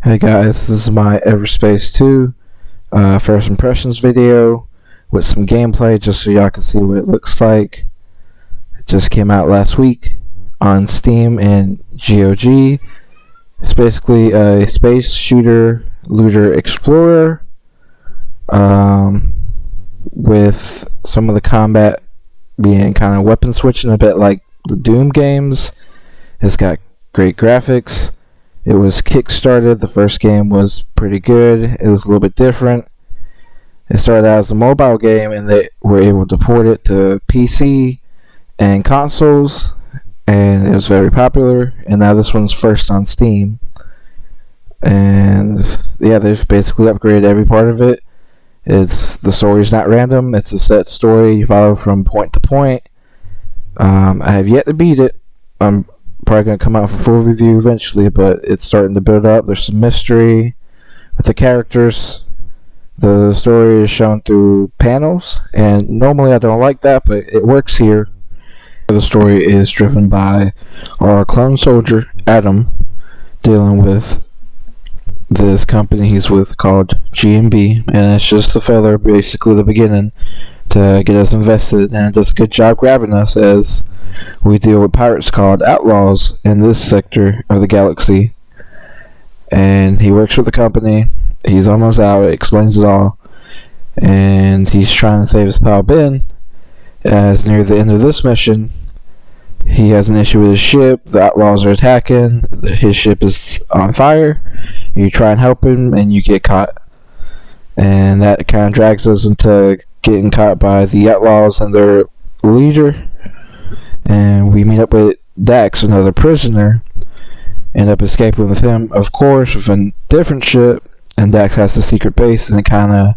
Hey guys, this is my Everspace 2 first impressions video with some gameplay just so y'all can see what it looks like. It just came out last week on Steam and GOG. It's basically a space shooter, looter, explorer with some of the combat being kind of weapon switching, a bit like the Doom games. It's got great graphics. It was kickstarted. The first game was pretty good. It was a little bit different. It started out as a mobile game, and they were able to port it to PC and consoles, and it was very popular. And now this one's first on Steam. And yeah, they've basically upgraded every part of it. The story's not random. It's a set story you follow from point to point. I have yet to beat it. I'm probably going to come out for full review eventually, but it's starting to build up. There's some mystery with the characters. The story is shown through panels, and normally I don't like that, but it works here. The story is driven by our clone soldier, Adam, dealing with this company he's with called G&B, and it's just the filler, basically the beginning, to get us invested, and it does a good job grabbing us as we deal with pirates called outlaws in this sector of the galaxy. And he works with the company. He's almost out. It explains it all. And he's trying to save his pal Ben. As near the end of this mission, he has an issue with his ship. The outlaws are attacking. His ship is on fire. You try and help him, and you get caught. And that kind of drags us into getting caught by the outlaws and their leader. And we meet up with Dax, another prisoner. End up escaping with him, of course, with a different ship. And Dax has the secret base, and it kind of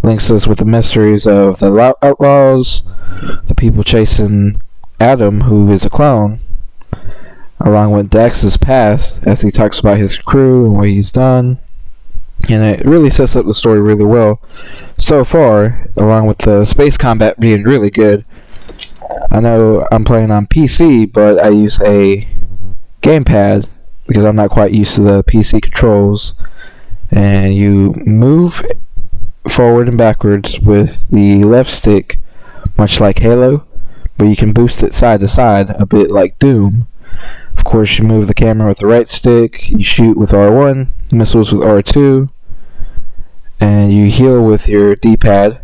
links us with the mysteries of the outlaws, the people chasing Adam, who is a clone, along with Dax's past, as he talks about his crew and what he's done. And it really sets up the story really well so far, along with the space combat being really good. I know I'm playing on PC, but I use a gamepad because I'm not quite used to the PC controls. And you move forward and backwards with the left stick, much like Halo, but you can boost it side to side, a bit like Doom. Of course, you move the camera with the right stick, you shoot with R1, missiles with R2, and you heal with your D-pad,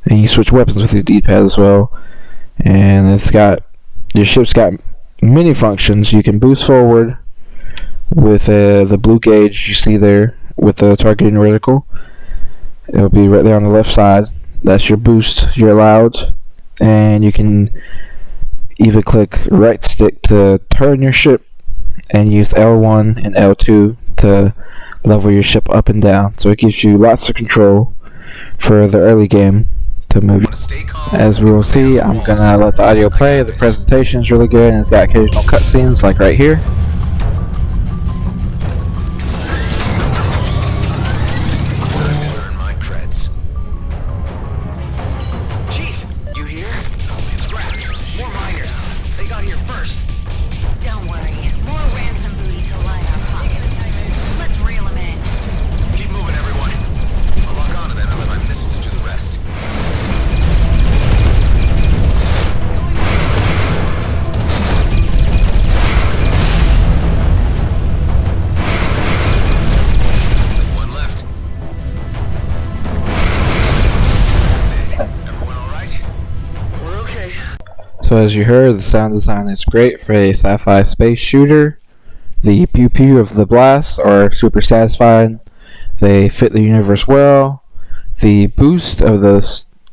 and you switch weapons with your D-pad as well. And your ship's got many functions. You can boost forward with the blue gauge you see there with the targeting reticle. It'll be right there on the left side. That's your boost. You're allowed. And you can even click right stick to turn your ship and use L1 and L2 to level your ship up and down. So it gives you lots of control for the early game to move. As we will see, I'm gonna let the audio play. The presentation is really good, and it's got occasional cutscenes like right here. So as you heard, the sound design is great for a sci-fi space shooter. The pew pew of the blasts are super satisfying. They fit the universe well. The boost of the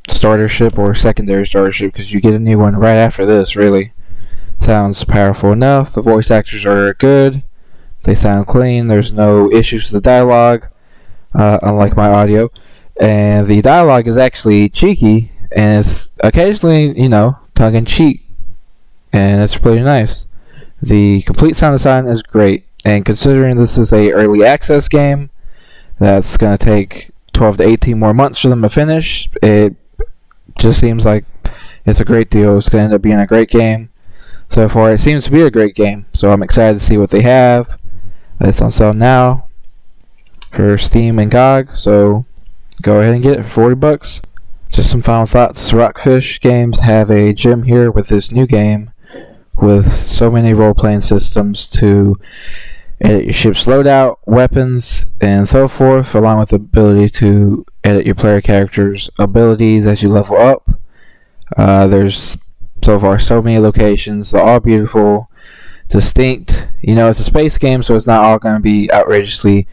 starter ship or secondary starter ship, because you get a new one right after this, really sounds powerful enough. The voice actors are good. They sound clean. There's no issues with the dialogue, unlike my audio. And the dialogue is actually cheeky, and it's occasionally, tongue-in-cheek, and it's pretty nice. The complete sound design is great, and considering this is a early access game that's going to take 12 to 18 more months for them to finish, it just seems like it's a great deal. It's going to end up being a great game. So far, it seems to be a great game, so I'm excited to see what they have. It's on sale now. for Steam and GOG, so go ahead and get it for $40. Just some final thoughts. Rockfish Games have a gem here with this new game with so many role-playing systems to edit your ship's loadout, weapons, and so forth, along with the ability to edit your player character's abilities as you level up. There's so far so many locations. They're all beautiful, distinct. It's a space game, so it's not all going to be outrageously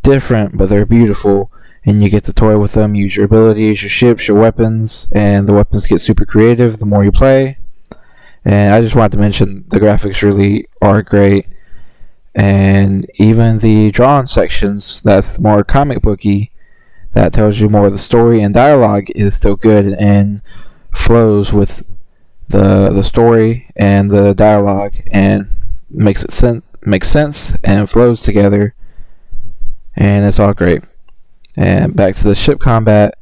different, but they're beautiful. And you get to toy with them, use your abilities, your ships, your weapons, and the weapons get super creative the more you play. And I just wanted to mention the graphics really are great. And even the drawn sections, that's more comic booky, that tells you more of the story and dialogue, is still good and flows with the story and the dialogue and makes sense and flows together. And it's all great. And back to the ship combat,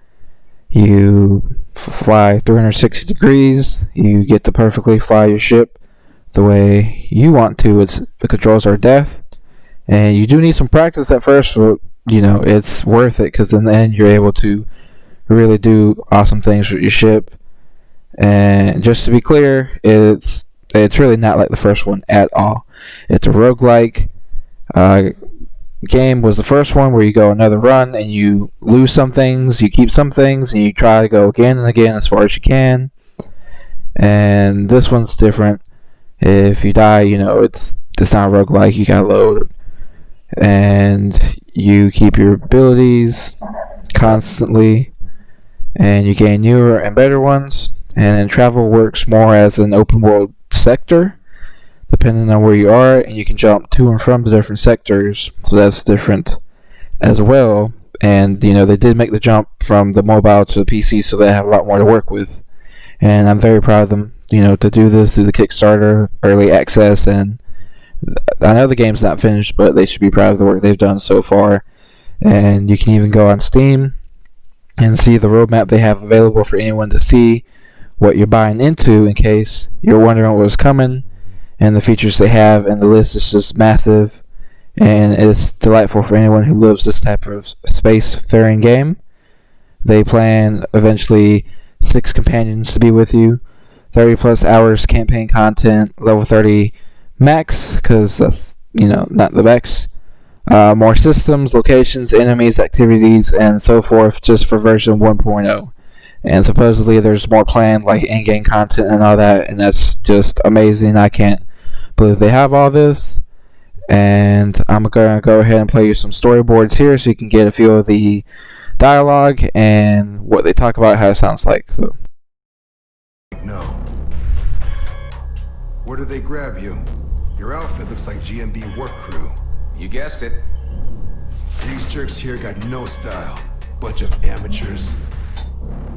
you fly 360 degrees, you get to perfectly fly your ship the way you want to. The controls are death, and you do need some practice at first, but it's worth it, because in the end you're able to really do awesome things with your ship. And just to be clear, it's really not like the first one at all. It's a roguelike game. Was the first one where you go another run and you lose some things, you keep some things, and you try to go again and again as far as you can. And this one's different. If you die, it's not a roguelike. You gotta load, and you keep your abilities constantly, and you gain newer and better ones. And then travel works more as an open world sector, depending on where you are, and you can jump to and from the different sectors, so that's different as well. And they did make the jump from the mobile to the PC, so they have a lot more to work with, and I'm very proud of them to do this through the Kickstarter early access. And I know the game's not finished, but they should be proud of the work they've done so far. And you can even go on Steam and see the roadmap they have available for anyone to see what you're buying into, in case you're wondering what was coming, and the features they have. And the list is just massive, and it's delightful for anyone who loves this type of space-faring game. They plan eventually 6 companions to be with you, 30 plus hours campaign content, level 30 max, because that's not the max. More systems, locations, enemies, activities, and so forth, just for version 1.0. And supposedly there's more planned, like in-game content and all that, and that's just amazing. I can't believe they have all this. And I'm going to go ahead and play you some storyboards here so you can get a feel of the dialogue and what they talk about, how it sounds like. So. No. Where did they grab you? Your outfit looks like GMB work crew. You guessed it. These jerks here got no style. Bunch of amateurs.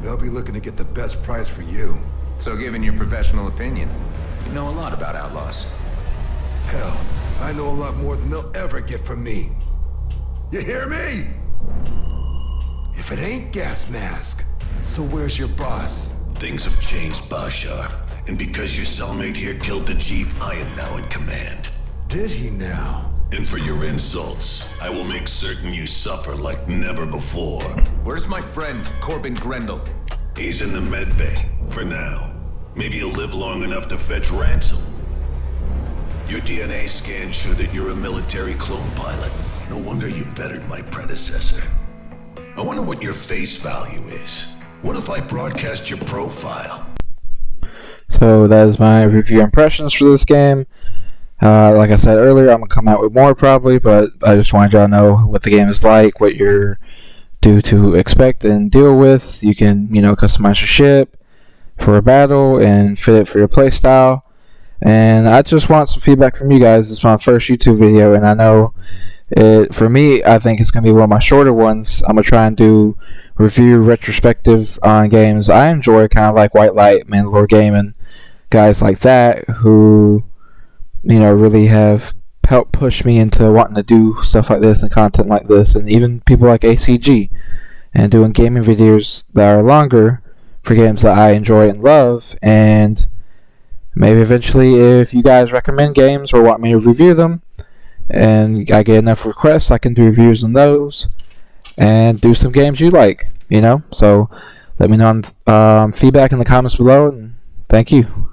They'll be looking to get the best price for you. So given your professional opinion, you know a lot about outlaws. Hell, I know a lot more than they'll ever get from me. You hear me? If it ain't Gas Mask, so where's your boss? Things have changed, Bashar. And because your cellmate here killed the chief, I am now in command. Did he now? And for your insults, I will make certain you suffer like never before. Where's my friend, Corbin Grendel? He's in the med bay, for now. Maybe he'll live long enough to fetch ransom. Your DNA scan showed that you're a military clone pilot. No wonder you bettered my predecessor. I wonder what your face value is. What if I broadcast your profile? So that is my review impressions for this game. Like I said earlier, I'm going to come out with more probably, but I just wanted y'all to know what the game is like, what you're due to expect and deal with. You can, customize your ship for a battle and fit it for your playstyle. And I just want some feedback from you guys. It's my first YouTube video, and I know for me, I think it's going to be one of my shorter ones. I'm going to try and do review retrospective on games I enjoy, kind of like White Light, Mandalore Gaming, guys like that who really have helped push me into wanting to do stuff like this and content like this, and even people like ACG and doing gaming videos that are longer for games that I enjoy and love. And maybe eventually, if you guys recommend games or want me to review them, and I get enough requests, I can do reviews on those and do some games you like. So let me know on feedback in the comments below, and thank you.